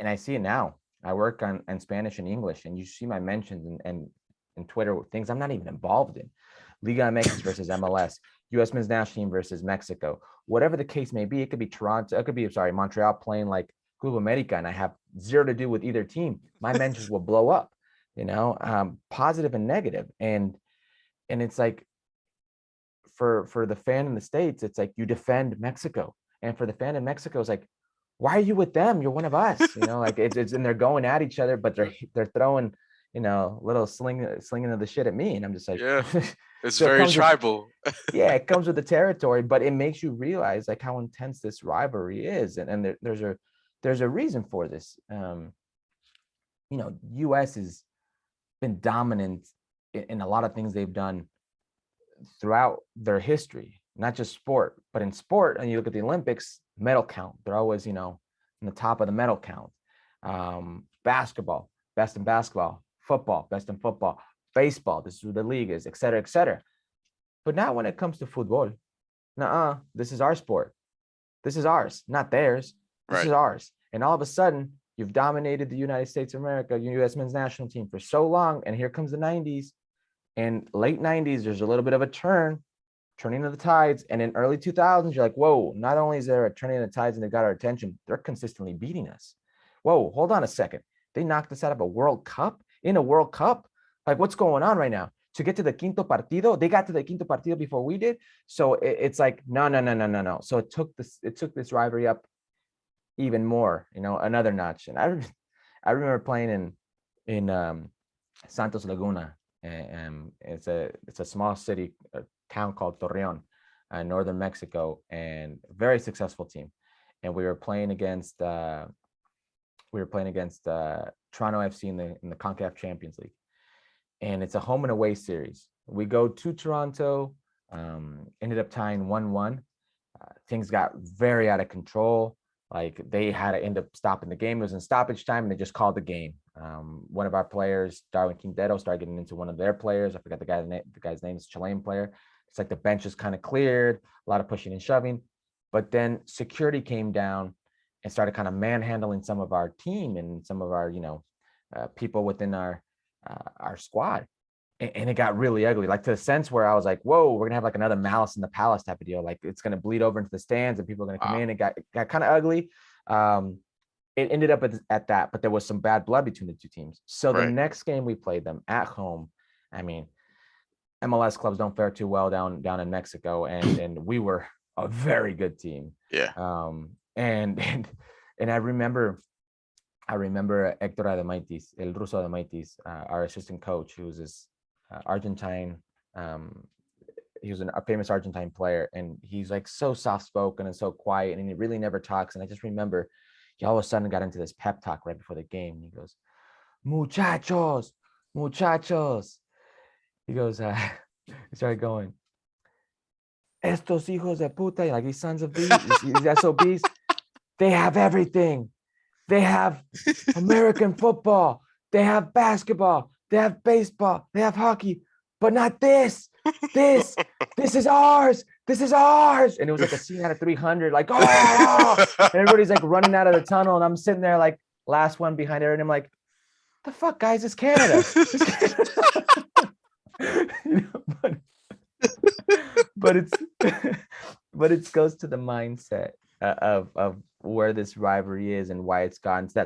and I see it now. I work on Spanish and English, and you see my mentions and Twitter things I'm not even involved in. Liga MX versus MLS, U.S. men's national team versus Mexico, whatever the case may be. It could be Toronto, it could be Montreal playing like Club America, and I have zero to do with either team. My mentions will blow up, positive and negative, and it's like for the fan in the States, it's like you defend Mexico, and for the fan in Mexico, it's like, why are you with them? You're one of us, like it's and they're going at each other, but they're throwing, little slinging of the shit at me, and I'm just like, yeah, it's so very tribal. Yeah, it comes with the territory, but it makes you realize like how intense this rivalry is, and there's a reason for this. U.S. has been dominant in a lot of things they've done throughout their history, not just sport, but in sport. And you look at the Olympics, medal count, they're always, in the top of the medal count. Basketball, best in basketball. Football, best in football. Baseball, this is who the league is, et cetera, et cetera. But now when it comes to football, this is our sport. This is ours, not theirs. This is ours. And all of a sudden, you've dominated the United States of America, U.S. men's national team for so long. And here comes the 90s. And late 90s, there's a little bit of a turning of the tides. And in early 2000s, you're like, whoa, not only is there a turning of the tides and they got our attention, they're consistently beating us. Whoa, hold on a second. They knocked us out of a World Cup? In a World Cup? Like, what's going on right now? To get to the quinto partido, they got to the quinto partido before we did. So it's like, no. So it took this rivalry up even more, another notch. And I remember playing in Santos Laguna. And it's a small city, a town called Torreon, northern Mexico, and very successful team. And we were playing against Toronto FC in the CONCACAF Champions League, and it's a home and away series. We go to Toronto, ended up tying 1-1. Things got very out of control. Like they had to end up stopping the game. It was in stoppage time, and they just called the game. One of our players, Darwin Quintero, started getting into one of their players. I forgot the guy's name. The guy's name is a Chilean player. It's like the bench is kind of cleared, a lot of pushing and shoving. But then security came down and started kind of manhandling some of our team and some of our, people within our squad. And it got really ugly, like to the sense where I was like, whoa, we're gonna have like another Malice in the Palace type of deal. Like it's gonna bleed over into the stands and people are gonna come in. It got kind of ugly. It ended up at that, but there was some bad blood between the two teams. So the next game we played them at home. I mean, MLS clubs don't fare too well down in Mexico, and we were a very good team. Yeah. And I remember Héctor Ademaitis, El Ruso Ademaitis, our assistant coach, who was this Argentine. He was a famous Argentine player, and he's like so soft-spoken and so quiet, and he really never talks. And I just remember he all of a sudden got into this pep talk right before the game. And he goes, muchachos. He goes, he started going, estos hijos de puta, like these sons of bees, these SOBs, they have everything. They have American football. They have basketball. They have baseball. They have hockey, but not this. This is ours. This is ours. And it was like a scene out of 300, like, oh, and everybody's like running out of the tunnel. And I'm sitting there like last one behind her. And I'm like, the fuck, guys, it's Canada. But it goes to the mindset of where this rivalry is and why it's gotten to that